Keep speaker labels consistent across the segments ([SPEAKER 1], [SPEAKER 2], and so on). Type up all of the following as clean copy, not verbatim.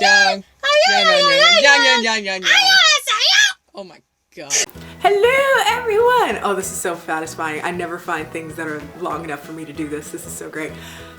[SPEAKER 1] Oh my god. Hello everyone! Oh, this is so satisfying. I never find things that are long enough for me to do this. This is so great.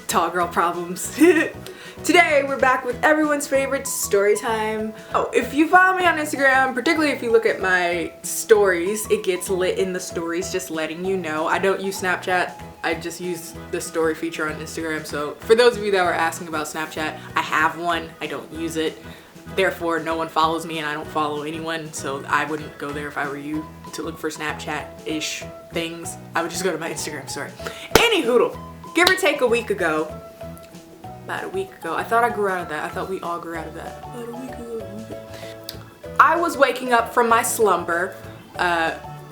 [SPEAKER 1] Tall girl problems. Today we're back with everyone's favorite story time. Oh, if you follow me on Instagram, particularly if you look at my stories, it gets lit in the stories, just letting you know. I don't use Snapchat. I just use the story feature on Instagram. So for those of you that were asking about Snapchat, I have one. I don't use it. Therefore, no one follows me and I don't follow anyone, so I wouldn't go there if I were you to look for Snapchat-ish things. I would just go to my Instagram story. Any hoodle, give or take a week ago, about a week ago, I thought I grew out of that. I thought we all grew out of that. About a week ago. I was waking up from my slumber,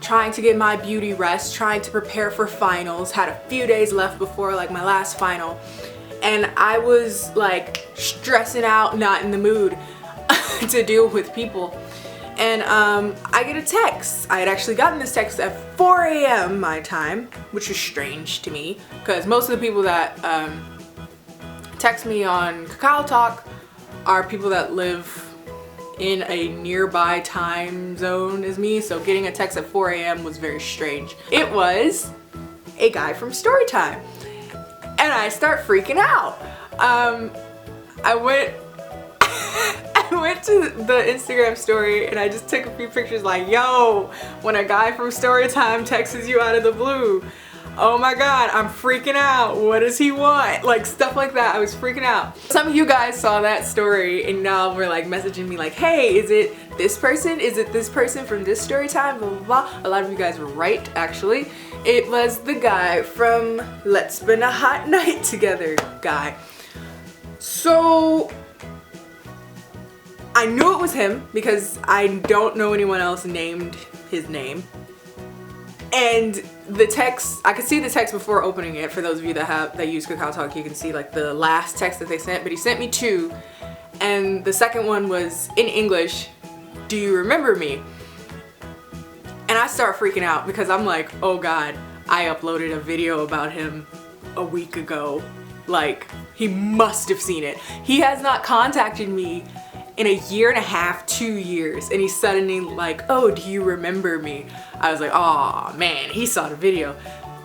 [SPEAKER 1] trying to get my beauty rest, trying to prepare for finals, had a few days left before like my last final, and I was like stressing out, not in the mood to deal with people. And I get a text. I had actually gotten this text at 4 a.m. my time, which is strange to me because most of the people that text me on Kakao Talk are people that live in a nearby time zone as me, so getting a text at 4 a.m. was very strange. It was a guy from Storytime, and I start freaking out. I went to the Instagram story and I just took a few pictures like, yo, when a guy from Storytime texts you out of the blue, oh my god, I'm freaking out, what does he want? Like stuff like that. I was freaking out. Some of you guys saw that story and now we're like messaging me like, hey, is it this person? Is it this person from this Storytime? Blah, blah, blah. A lot of you guys were right, actually. It was the guy from Let's Spend a Hot Night Together guy. So I knew it was him because I don't know anyone else named his name. And the text, I could see the text before opening it. For those of you that use Kakao Talk, you can see like the last text that they sent, but he sent me two. And the second one was in English, do you remember me? And I start freaking out because I'm like, oh god, I uploaded a video about him a week ago. Like, he must have seen it. He has not contacted me in a year and a half, 2 years, and he's suddenly like, oh, do you remember me? I was like, oh man, he saw the video.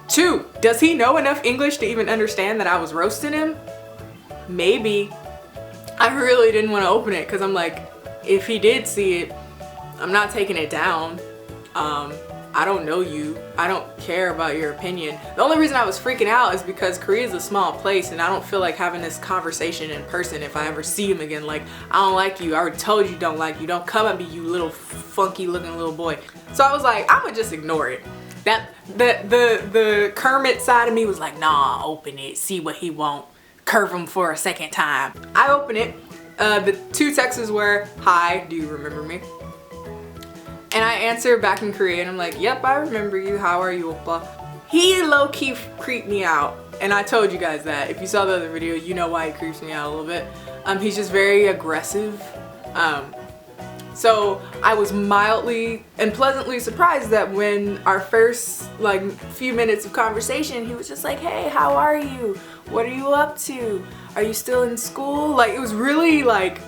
[SPEAKER 1] 2, does he know enough English to even understand that I was roasting him? Maybe. I really didn't want to open it because I'm like, if he did see it, I'm not taking it down. I don't know you. I don't care about your opinion. The only reason I was freaking out is because Korea is a small place and I don't feel like having this conversation in person if I ever see him again. Like, I don't like you. I already told you don't like you. Don't come at me, you little funky looking little boy. So I was like, I'm gonna just ignore it. The Kermit side of me was like, nah, open it. See what he want. Curve him for a second time. I open it. The 2 texts were, hi, do you remember me? And I answer back in Korean. I'm like, yep, I remember you. How are you, oppa? He low-key creeped me out. And I told you guys that. If you saw the other video, you know why he creeps me out a little bit. He's just very aggressive. So I was mildly and pleasantly surprised that when our first like few minutes of conversation, he was just like, hey, how are you? What are you up to? Are you still in school? Like, it was really like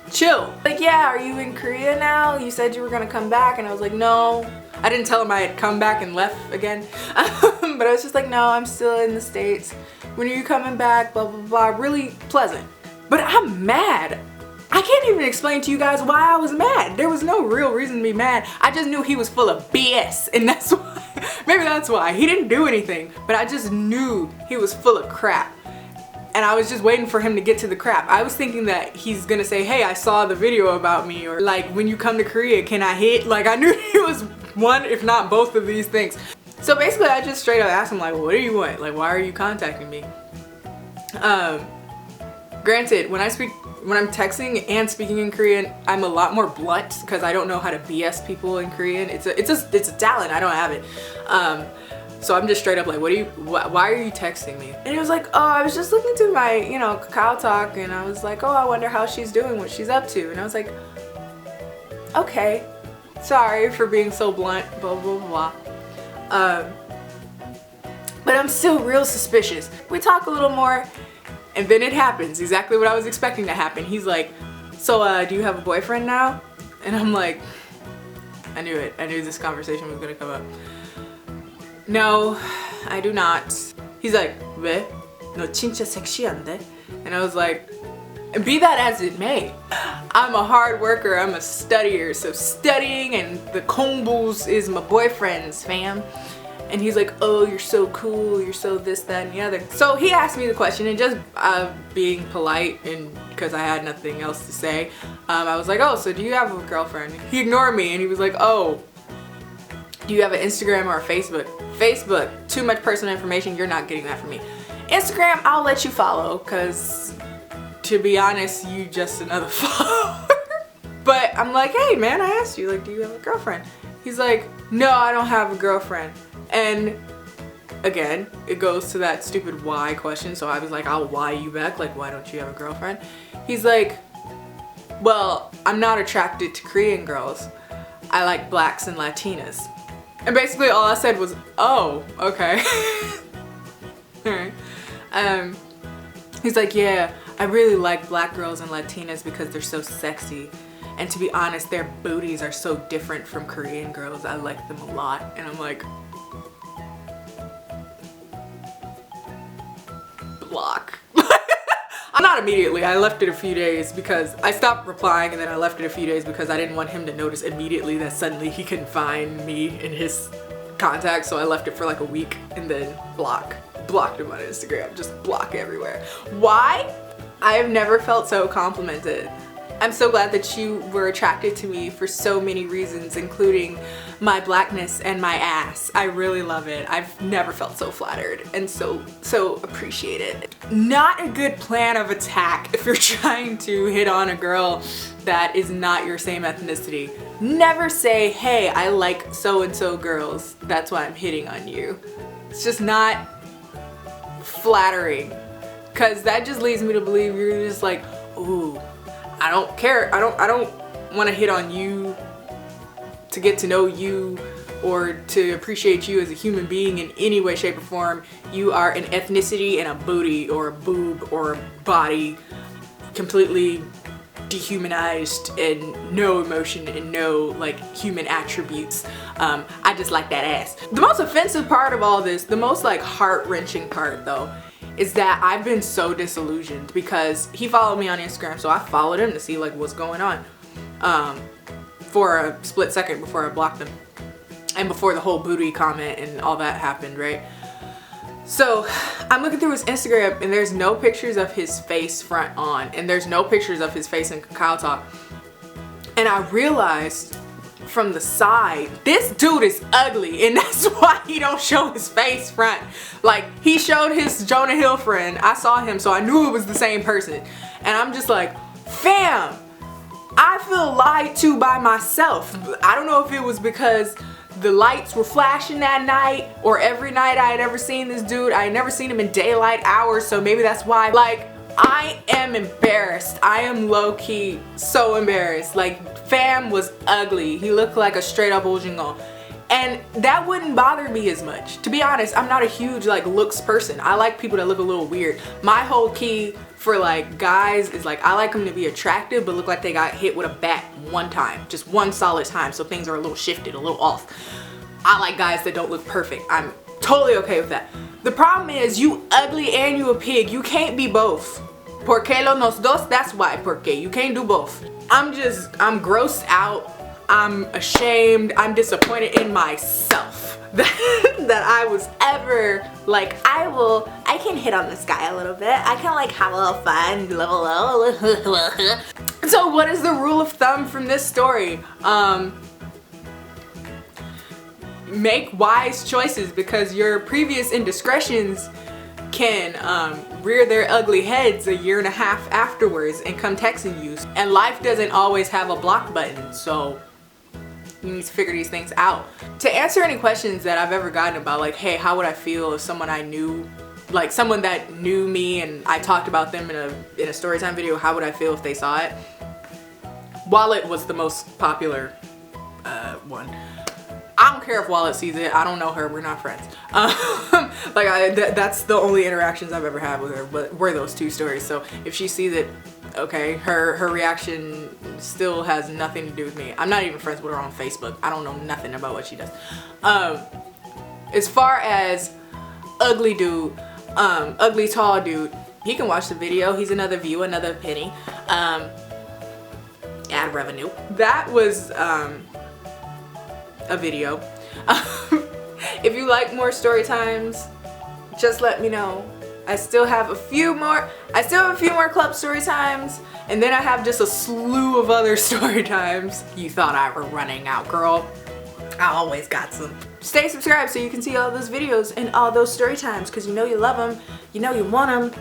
[SPEAKER 1] chill. Like, yeah, are you in Korea now? You said you were gonna come back, and I was like, no. I didn't tell him I had come back and left again. But I was just like, no, I'm still in the States. When are you coming back? Blah, blah, blah. Really pleasant. But I'm mad. I can't even explain to you guys why I was mad. There was no real reason to be mad. I just knew he was full of BS, and that's why. Maybe that's why. He didn't do anything, but I just knew he was full of crap. And I was just waiting for him to get to the crap. I was thinking that he's gonna say, hey, I saw the video about me, or like, when you come to Korea, can I hit? Like, I knew he was one, if not both of these things. So basically, I just straight up asked him, like, what do you want? Like, why are you contacting me? Granted, when I'm texting and speaking in Korean, I'm a lot more blunt because I don't know how to BS people in Korean. It's a talent, I don't have it. So I'm just straight up like, why are you texting me? And he was like, oh, I was just looking through my, Kakao Talk, and I was like, oh, I wonder how she's doing, what she's up to. And I was like, okay, sorry for being so blunt, blah, blah, blah. But I'm still real suspicious. We talk a little more, and then it happens, exactly what I was expecting to happen. He's like, so do you have a boyfriend now? And I'm like, I knew it. I knew this conversation was gonna come up. No, I do not. He's like, 왜? 너 진짜 섹시한데? And I was like, be that as it may, I'm a hard worker, I'm a studier, so studying and the kongbus is my boyfriend's, fam. And he's like, oh, you're so cool, you're so this, that, and the other. So he asked me the question, and just being polite and because I had nothing else to say, I was like, oh, so do you have a girlfriend? He ignored me and he was like, oh, do you have an Instagram or a Facebook? Facebook, too much personal information, you're not getting that from me. Instagram, I'll let you follow, because to be honest, you just another follower. But I'm like, hey man, I asked you, like, do you have a girlfriend? He's like, no, I don't have a girlfriend. And again, it goes to that stupid why question. So I was like, I'll why you back, like, why don't you have a girlfriend? He's like, well, I'm not attracted to Korean girls. I like blacks and Latinas. And basically all I said was, oh, okay. Alright. He's like, yeah, I really like black girls and Latinas because they're so sexy. And to be honest, their booties are so different from Korean girls. I like them a lot. And I'm like, block. Not immediately. I left it a few days because I stopped replying, and then I left it a few days because I didn't want him to notice immediately that suddenly he couldn't find me in his contacts. So I left it for like a week and then blocked him on Instagram. Just block everywhere. Why? I have never felt so complimented. I'm so glad that you were attracted to me for so many reasons, including my blackness and my ass. I really love it. I've never felt so flattered and so appreciated. Not a good plan of attack if you're trying to hit on a girl that is not your same ethnicity. Never say, hey, I like so-and-so girls, that's why I'm hitting on you. It's just not flattering, because that just leads me to believe you're just like, ooh, I don't care. I don't want to hit on you to get to know you or to appreciate you as a human being in any way, shape, or form. You are an ethnicity and a booty or a boob or a body, completely dehumanized and no emotion and no like human attributes. I just like that ass. The most offensive part of all this, the most like heart-wrenching part though, is that I've been so disillusioned because he followed me on Instagram, so I followed him to see like what's going on for a split second before I blocked him and before the whole booty comment and all that happened, right? So I'm looking through his Instagram and there's no pictures of his face front on, and there's no pictures of his face in Kakao Talk. And I realized from the side, this dude is ugly, and that's why he don't show his face front. Like, he showed his Jonah Hill friend. I saw him, so I knew it was the same person. And I'm just like, fam, I feel lied to by myself. I don't know if it was because the lights were flashing that night or every night I had ever seen this dude. I had never seen him in daylight hours, so maybe that's why. Like, I am embarrassed. I am low-key so embarrassed. Like, fam was ugly. He looked like a straight-up Ojingon. And that wouldn't bother me as much. To be honest, I'm not a huge like looks person. I like people that look a little weird. My whole key for like guys is like, I like them to be attractive but look like they got hit with a bat one time. Just one solid time, so things are a little shifted, a little off. I like guys that don't look perfect. I'm totally okay with that. The problem is, you ugly and you a pig. You can't be both. Porque lo nos dos, that's why. Porque you can't do both. I'm grossed out. I'm ashamed. I'm disappointed in myself that I was ever like, I can hit on this guy a little bit. I can like have a little fun, So what is the rule of thumb from this story? Make wise choices, because your previous indiscretions can rear their ugly heads a year and a half afterwards and come texting you. And life doesn't always have a block button, so you need to figure these things out. To answer any questions that I've ever gotten about like, hey, how would I feel if someone I knew, like someone that knew me and I talked about them in a Storytime video, how would I feel if they saw it? Wallet was the most popular one. I don't care if Wallet sees it. I don't know her. We're not friends. Like that's the only interactions I've ever had with her, but were those 2 stories. So if she sees it, okay, her reaction still has nothing to do with me. I'm not even friends with her on Facebook. I don't know nothing about what she does. As far as ugly dude, ugly tall dude, he can watch the video. He's another view, another penny. Ad revenue. That was a video. If you like more story times, just let me know. I still have a few more club story times, and then I have just a slew of other story times. You thought I were running out, girl. I always got some. Stay subscribed so you can see all those videos and all those story times, because you know you love them, you know you want them.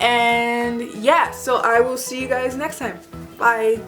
[SPEAKER 1] And yeah, so I will see you guys next time. Bye.